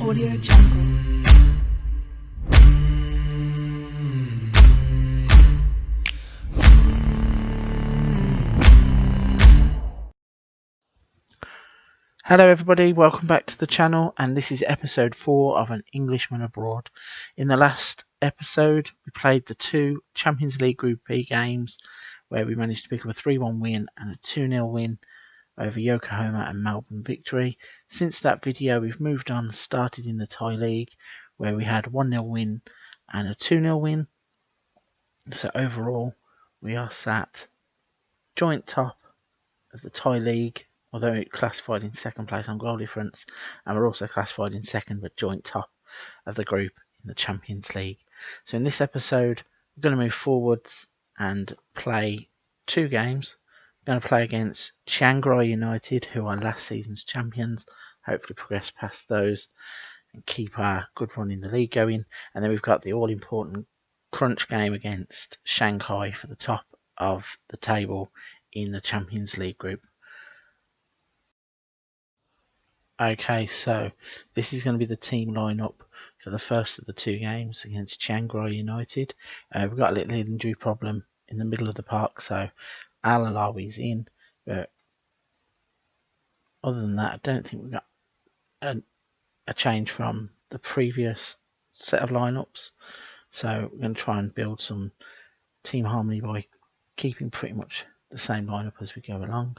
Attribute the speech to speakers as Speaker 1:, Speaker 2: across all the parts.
Speaker 1: Hello everybody, welcome back to the channel, and this is episode 4 of An Englishman Abroad. In the last episode we played the 2 Champions League Group B games where we managed to pick up a 3-1 win and a 2-0 win over Yokohama and Melbourne Victory. Since that video we've moved on, started in the Thai League where we had a 1-0 win and a 2-0 win. So overall we are sat joint top of the Thai League, although it classified in second place on goal difference, and we're also classified in second but joint top of the group in the Champions League. So in this episode we're going to move forwards and play 2 games. We're going to play against Shanghai United, who are last season's champions, hopefully progress past those and keep our good run in the league going. And then we've got the all important crunch game against Shanghai for the top of the table in the Champions League group. Okay, so this is going to be the team lineup for the first of the 2 games against Shanghai United. We've got a little injury problem in the middle of the park, so Al-Alawi's in. But other than that, I don't think we've got a change from the previous set of lineups. So we're going to try and build some team harmony by keeping pretty much the same lineup as we go along.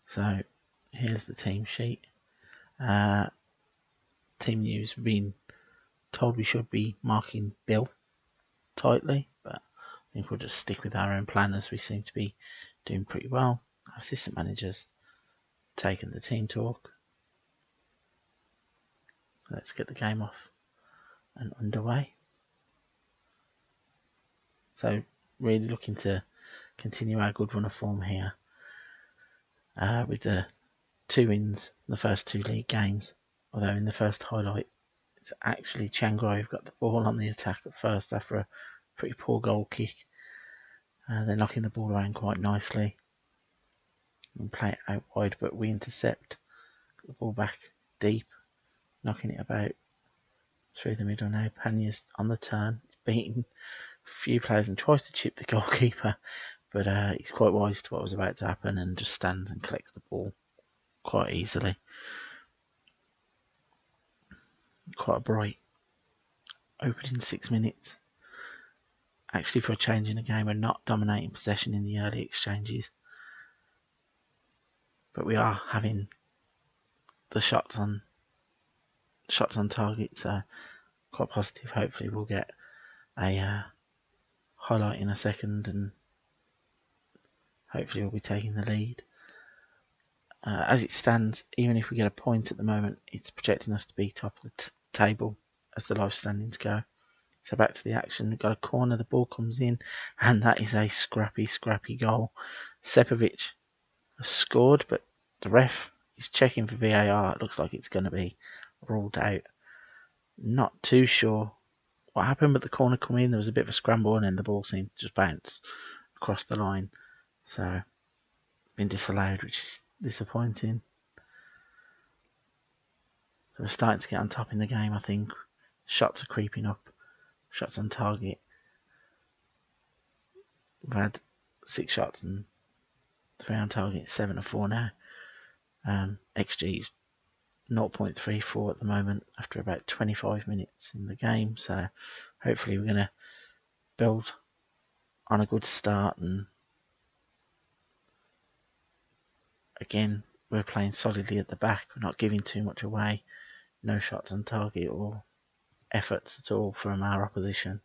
Speaker 1: So here's the team sheet. Team news, we've been told we should be marking Bill tightly, but I think we'll just stick with our own plan as we seem to be doing pretty well. Our assistant manager's taken the team talk. Let's get the game off and underway. So really looking to continue our good run of form here. With the 2 wins in the first 2 league games, although in the first highlight it's actually Shanghai who've got the ball on the attack at first after a pretty poor goal kick. They're knocking the ball around quite nicely and play it out wide, but we intercept, got the ball back deep, knocking it about through the middle now. Panya's on the turn, he's beating a few players and tries to chip the goalkeeper, but he's quite wise to what was about to happen and just stands and collects the ball quite easily. Quite a bright opening 6 minutes. Actually, for a change in the game, we're not dominating possession in the early exchanges, but we are having the shots on target, so quite positive. Hopefully we'll get a highlight in a second and hopefully we'll be taking the lead. As it stands, even if we get a point at the moment, it's projecting us to be top of the table as the live standings go. So back to the action. We've got a corner, the ball comes in, and that is a scrappy goal. Sepovic has scored, but the ref is checking for VAR. It looks like it's going to be ruled out. Not too sure what happened, but the corner come in, there was a bit of a scramble, and then the ball seemed to just bounce across the line. So, been disallowed, which is disappointing. So we're starting to get on top in the game, I think. Shots are creeping up. Shots on target. We've had 6 shots and 3 on target, 7-4 now. XG is 0.34 at the moment after about 25 minutes in the game. So hopefully we're going to build on a good start, and again we're playing solidly at the back. We're not giving too much away. No shots on target or efforts at all from our opposition.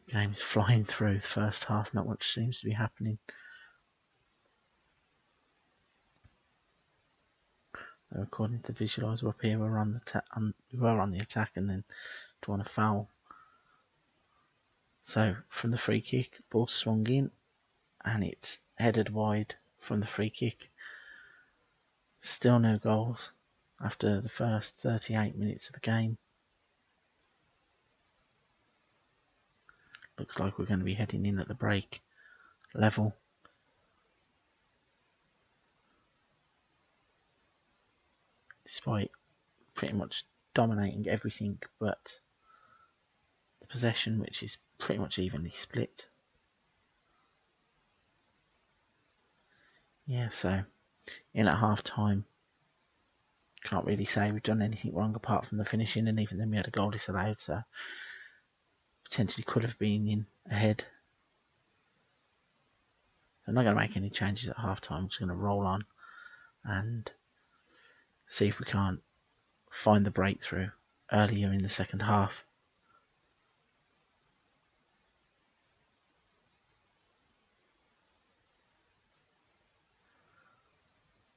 Speaker 1: The game is flying through the first half. Not much seems to be happening. According to the visualizer up here, we're on the attack and then drawn a foul. So from the free kick, ball swung in and it's headed wide from the free kick. Still no goals after the first 38 minutes of the game. Looks like we're going to be heading in at the break level. Despite pretty much dominating everything but the possession, which is pretty much evenly split. Yeah, so in at half time, can't really say we've done anything wrong apart from the finishing, and even then we had a goal disallowed, so potentially could have been in ahead. I'm not going to make any changes at half time. I'm just going to roll on and see if we can't find the breakthrough earlier in the second half.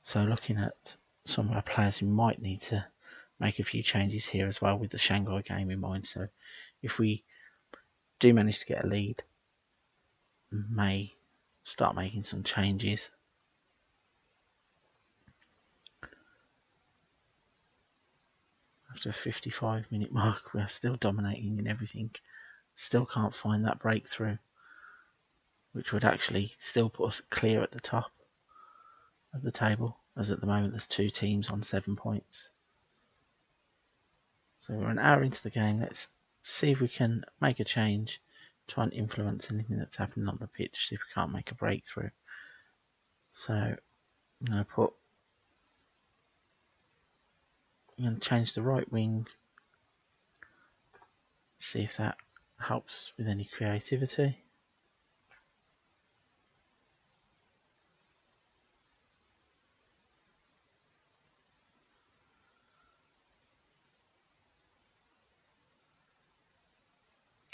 Speaker 1: So looking at some of our players who might need to make a few changes here as well, with the Shanghai game in mind. So if we do manage to get a lead, may start making some changes. After a 55-minute mark, we are still dominating in everything. Still can't find that breakthrough, which would actually still put us clear at the top of the table, as at the moment there's 2 teams on 7 points. So we're an hour into the game. Let's see if we can make a change, try and influence anything that's happening on the pitch, see if we can't make a breakthrough. So I'm going to change the right wing, see if that helps with any creativity.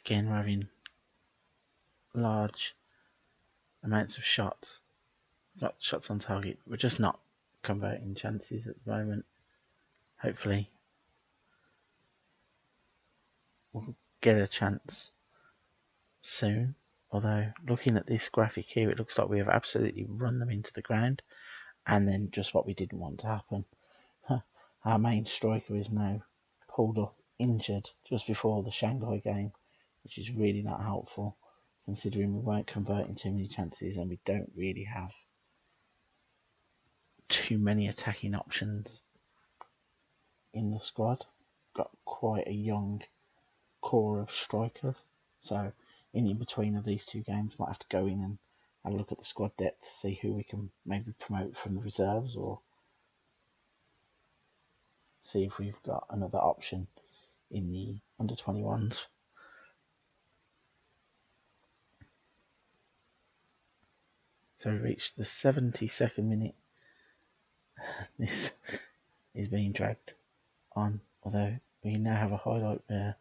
Speaker 1: Again, we're having large amounts of shots. Got shots on target. We're just not converting chances at the moment. Hopefully we'll get a chance soon. Although looking at this graphic here, it looks like we have absolutely run them into the ground, and then just what we didn't want to happen. Our main striker is now pulled up injured just before the Shanghai game, which is really not helpful considering we weren't converting too many chances and we don't really have too many attacking options in the squad. Got quite a young core of strikers, so in between of these 2 games might have to go in and have a look at the squad depth to see who we can maybe promote from the reserves, or see if we've got another option in the under 21s. So we reached the 72nd minute. This is being dragged on, although we now have a highlight where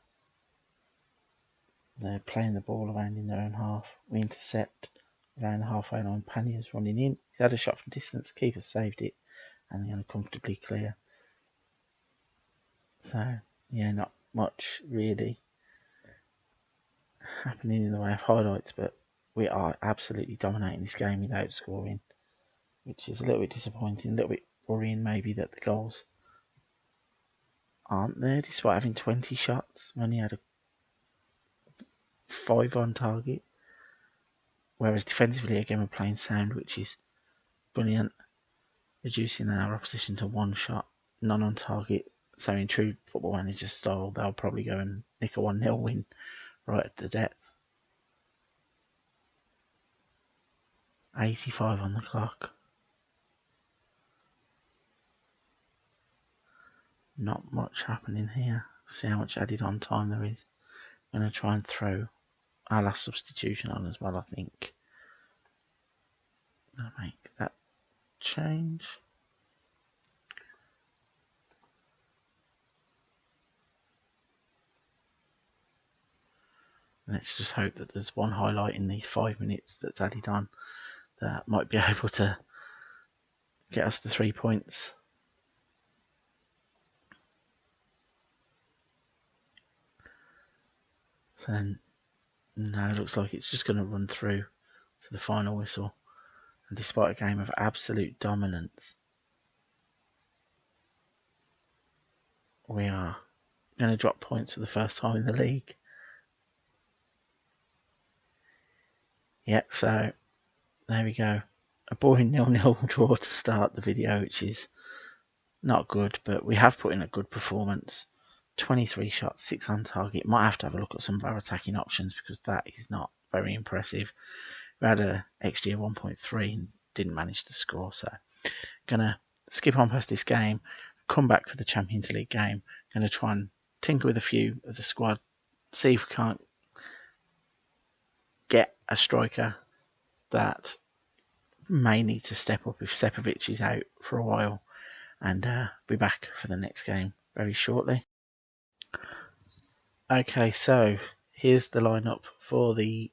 Speaker 1: they're playing the ball around in their own half. We intercept around the halfway line. Panya's running in. He's had a shot from distance. Keeper saved it, and they're going to comfortably clear. So yeah, not much really happening in the way of highlights, but we are absolutely dominating this game without scoring, which is a little bit disappointing, a little bit worrying maybe that the goals aren't there despite having 20 shots. We only had 5 on target, whereas defensively again we're playing sound, which is brilliant, reducing our opposition to 1 shot, none on target. So in true Football Manager style, they'll probably go and nick a 1-0 win right at the death. 85 on the clock. Not much happening here. See how much added on time there is. I'm going to try and throw our last substitution on as well, I think. I'm going to make that change. Let's just hope that there's one highlight in these 5 minutes that's added on that might be able to get us the 3 points. So then, no, it looks like it's just going to run through to the final whistle, And despite a game of absolute dominance, we are going to drop points for the first time in the league. Yep, so there we go. A boring 0-0 draw to start the video, which is not good, but we have put in a good performance. 23 shots, 6 on target. Might have to have a look at some of our attacking options because that is not very impressive. We had a XG of 1.3 and didn't manage to score, so gonna skip on past this game, come back for the Champions League game. Gonna try and tinker with a few of the squad, see if we can't get a striker that may need to step up if SIPG is out for a while, and be back for the next game very shortly. Okay, so here's the lineup for the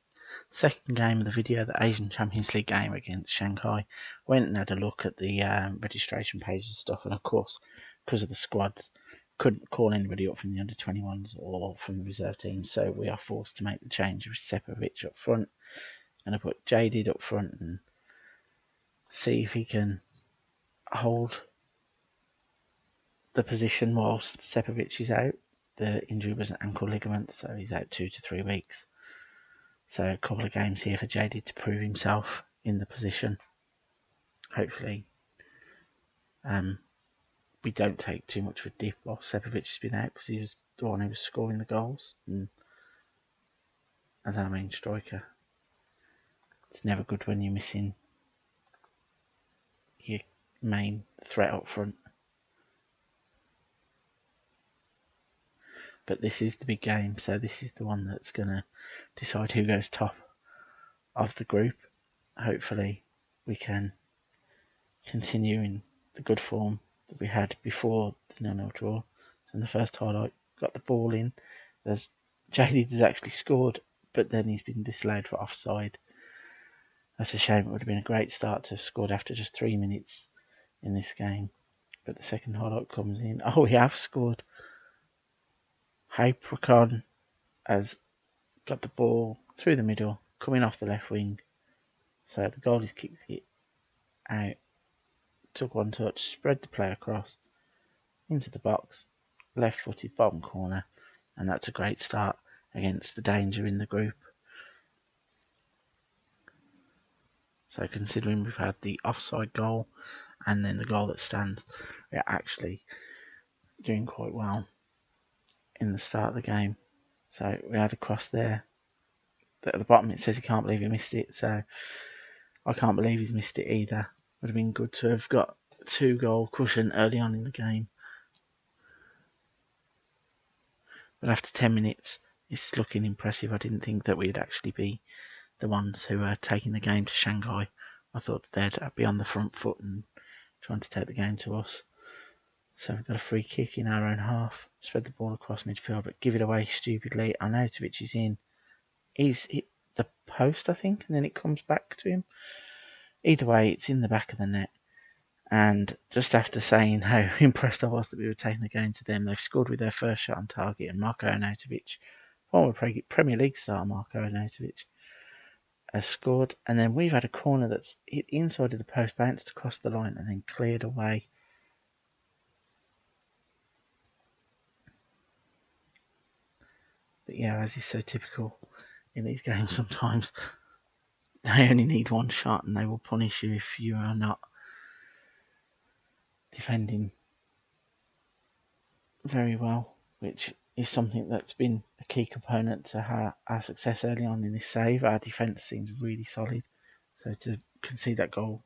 Speaker 1: second game of the video, the Asian Champions League game against Shanghai. Went and had a look at the registration pages and stuff, and of course, because of the squads, couldn't call anybody up from the under-21s or from the reserve team, so we are forced to make the change with SIPG up front. And I put Jaded up front and see if he can hold the position whilst SIPG is out. The injury was an ankle ligament, so he's out 2 to 3 weeks. So a couple of games here for Jaded to prove himself in the position. Hopefully we don't take too much of a dip while SIPG has been out, because he was the one who was scoring the goals and as our main striker. It's never good when you're missing your main threat up front. But this is the big game, so this is the one that's going to decide who goes top of the group. Hopefully we can continue in the good form that we had before the 0-0 draw. So in the first highlight, got the ball in. There's Jaded has actually scored, but then he's been disallowed for offside. That's a shame. It would have been a great start to have scored after just 3 minutes in this game. But the second highlight comes in. Oh, we have scored. Hypercon has got the ball through the middle, coming off the left wing. So the goalie kicked it out, took one touch, spread the play across into the box, left footed bottom corner, and that's a great start against the danger in the group. So considering we've had the offside goal and then the goal that stands, we're actually doing quite well in the start of the game. So we had a cross there. At the bottom it says he can't believe he missed it, so I can't believe he's missed it either. Would have been good to have got a 2-goal cushion early on in the game. But after 10 minutes, it's looking impressive. I didn't think that we'd actually be the ones who are taking the game to Shanghai. I thought that they'd be on the front foot and trying to take the game to us. So we've got a free kick in our own half. Spread the ball across midfield, but give it away stupidly. Arnautovic is in. He's hit the post, I think, and then it comes back to him. Either way, it's in the back of the net. And just after saying how impressed I was that we were taking the game to them, they've scored with their first shot on target. And Marko Arnautovic, former Premier League star Marko Arnautovic, has scored. And then we've had a corner that's hit inside of the post, bounced across the line, and then cleared away. But yeah, as is so typical in these games, sometimes they only need one shot and they will punish you if you are not defending very well, which is something that's been a key component to our success early on in this save. Our defence seems really solid, so to concede that goal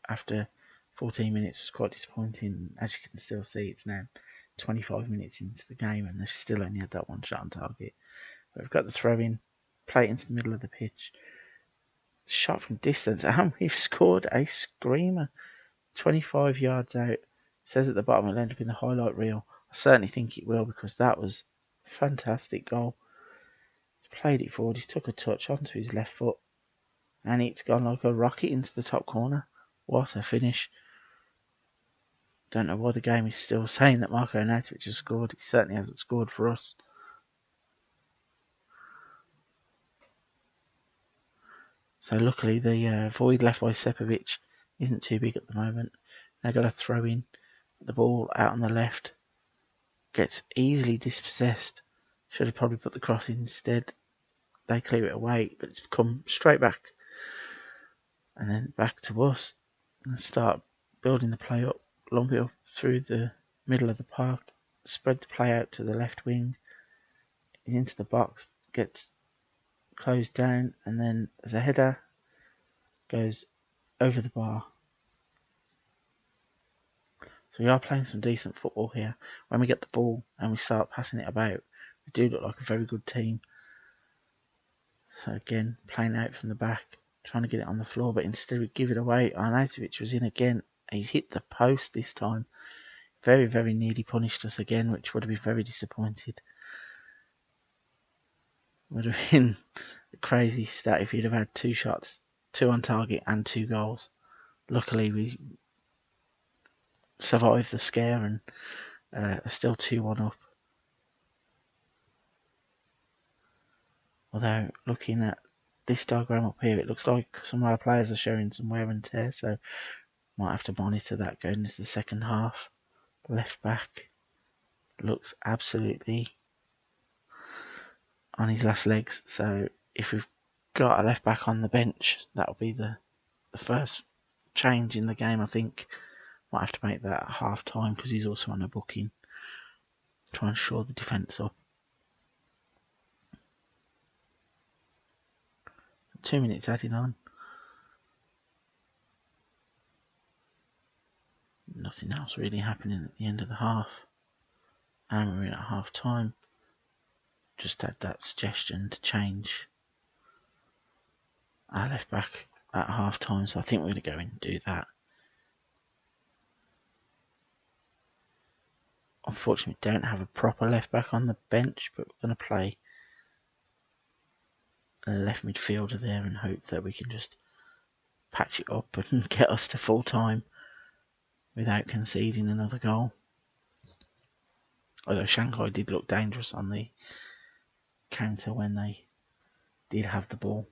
Speaker 1: after 14 minutes was quite disappointing. As you can still see, it's now 25 minutes into the game and they've still only had that one shot on target. But we've got the throw in, play it into the middle of the pitch, shot from distance, and we've scored a screamer. 25 yards out. It says at the bottom it'll end up in the highlight reel. I certainly think it will, because that was a fantastic goal. He's played it forward, he's took a touch onto his left foot, and it's gone like a rocket into the top corner. What a finish. Don't know why the game is still saying that Marko Arnautovic has scored. He certainly hasn't scored for us. So luckily the void left by Sepovic isn't too big at the moment. Now got a throw in. The ball out on the left gets easily dispossessed. Should have probably put the cross in instead. They clear it away, but it's come straight back. And then back to us. And start building the play up. Lump it up through the middle of the park. Spread the play out to the left wing. He's into the box. Gets closed down. And then as a header, goes over the bar. So we are playing some decent football here. When we get the ball and we start passing it about, we do look like a very good team. So again, playing out from the back, trying to get it on the floor, but instead we give it away. Arnautovic was in again. He's hit the post this time. Very, very nearly punished us again, which would have been very disappointed. Would have been a crazy stat if he'd have had 2 shots, 2 on target and 2 goals. Luckily, we survived the scare and are still 2-1 up. Although, looking at this diagram up here, it looks like some of our players are showing some wear and tear, so might have to monitor that going into the second half. Left back looks absolutely on his last legs, so if we've got a left back on the bench, that'll be the first change in the game, I think. Might have to make that at half time because he's also on a booking. Try and shore the defence up. 2 minutes added on. Nothing else really happening at the end of the half. And we're in at half time. Just had that suggestion to change our left back at half time, so I think we're going to go in and do that. Unfortunately, we don't have a proper left back on the bench, but we're going to play a left midfielder there and hope that we can just patch it up and get us to full time without conceding another goal. Although Shanghai did look dangerous on the counter when they did have the ball.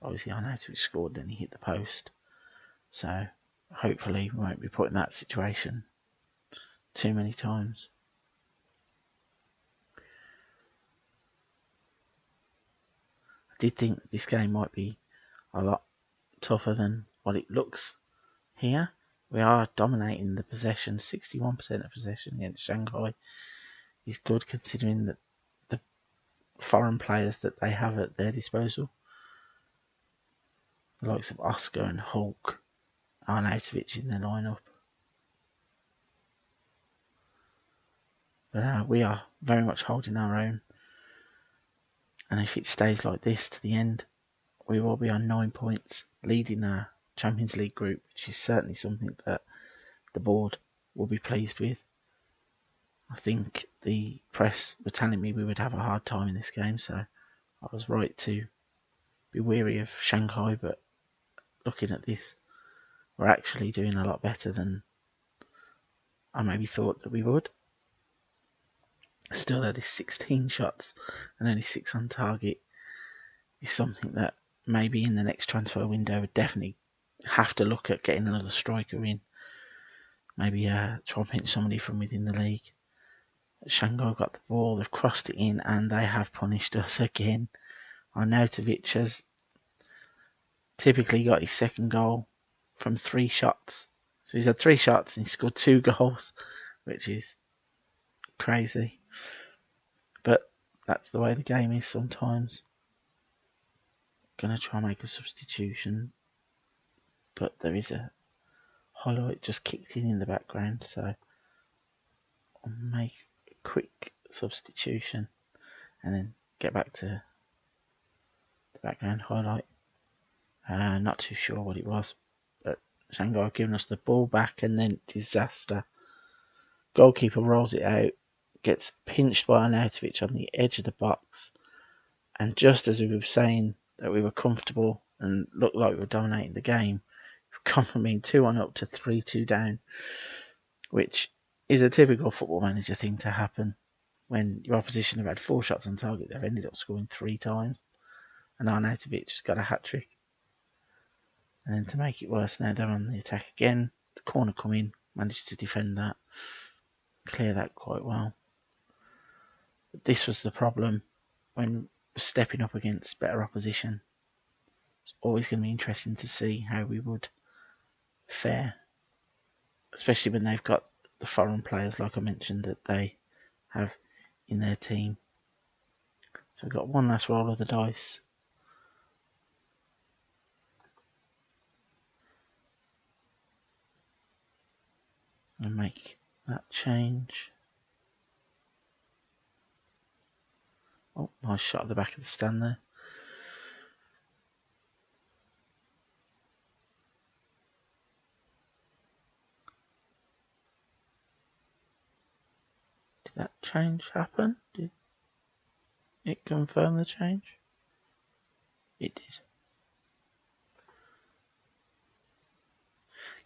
Speaker 1: Obviously, I know he scored, then he hit the post. So hopefully we won't be put in that situation too many times. I did think that this game might be a lot tougher than what it looks here. We are dominating the possession. 61% of possession against Shanghai is good considering that the foreign players that they have at their disposal. The likes of Oscar and Hulk, Arnautovic in their lineup. But we are very much holding our own. And if it stays like this to the end, we will be on 9 points, leading our Champions League group, which is certainly something that the board will be pleased with. I think the press were telling me we would have a hard time in this game, so I was right to be wary of Shanghai, but looking at this, we're actually doing a lot better than I maybe thought that we would. Still, that is 16 shots and only 6 on target is something that maybe in the next transfer window would definitely have to look at getting another striker in. Maybe try and pinch somebody from within the league. Shanghai got the ball, they've crossed it in, and they have punished us again. Arnautovic has typically got his second goal from 3 shots. So he's had 3 shots and he scored 2 goals, which is crazy. But that's the way the game is sometimes. Gonna try and make a substitution, but there is a highlight just kicked in the background, so I'll make a quick substitution and then get back to the background highlight. Not too sure what it was, but Shanghai have given us the ball back and then disaster. Goalkeeper rolls it out, gets pinched by Arnautovic on the edge of the box, and just as we were saying that we were comfortable and looked like we were dominating the game, we've gone from being 2-1 up to 3-2 down, which is a typical football manager thing to happen when your opposition have had 4 shots on target. They've ended up scoring 3 times. and Arnautovic just got a hat-trick. And then to make it worse, now they're on the attack again. The corner come in, managed to defend that, clear that quite well. But this was the problem when stepping up against better opposition. It's always going to be interesting to see how we would fare, especially when they've got the foreign players, like I mentioned, that they have in their team. So we've got one last roll of the dice. And make that change. Oh, nice shot at the back of the stand there. Did that change happen? Did it confirm the change? It did.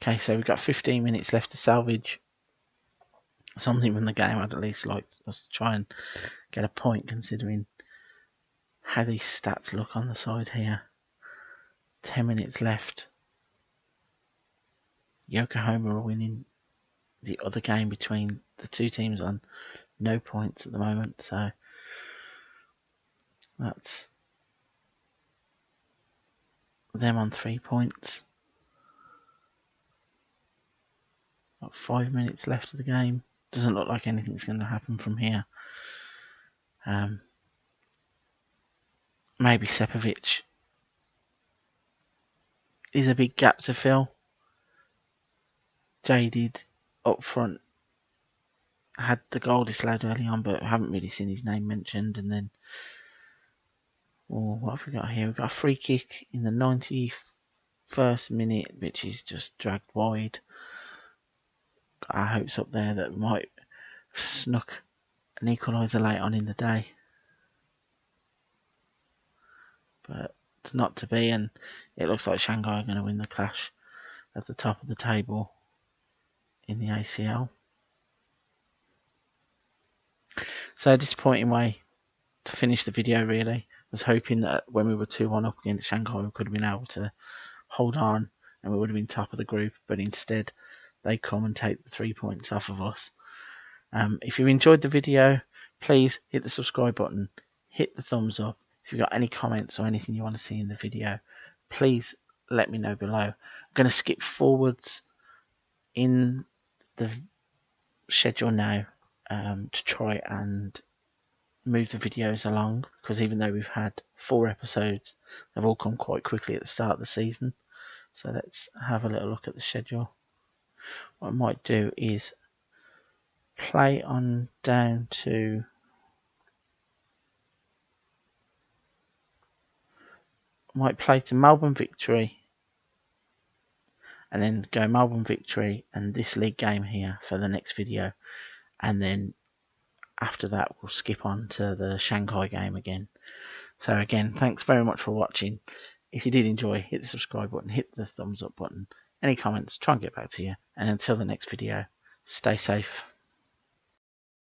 Speaker 1: Okay, so we've got 15 minutes left to salvage something from the game. I'd at least like us to try and get a point, considering how these stats look on the side here. 10 minutes left. Yokohama are winning the other game between the two teams on no points at the moment, so that's them on 3 points. Got 5 minutes left of the game. Doesn't look like anything's going to happen from here. Maybe Sepovic is a big gap to fill. Jaded up front, had the goal disallowed early on, but haven't really seen his name mentioned. And then, what have we got here? We've got a free kick in the 91st minute, which is just dragged wide. Got our hopes up there that we might have snuck an equaliser late on in the day. But it's not to be, and it looks like Shanghai are going to win the clash at the top of the table in the ACL. So a disappointing way to finish the video, really. I was hoping that when we were 2-1 up against Shanghai, we could have been able to hold on and we would have been top of the group, but instead they come and take the 3 points off of us. If you've enjoyed the video, please hit the subscribe button, hit the thumbs up. If you've got any comments or anything you want to see in the video, please let me know below. I'm going to skip forwards in the schedule now to try and move the videos along, because even though we've had 4 episodes, they've all come quite quickly at the start of the season. So let's have a little look at the schedule. What I might do is play on down to Melbourne Victory, and then go Melbourne Victory and this league game here for the next video, and then after that we'll skip on to the Shanghai game again. So again, thanks very much for watching. If you did enjoy, hit the subscribe button, hit the thumbs up button. Any comments, try and get back to you, and until the next video, stay safe.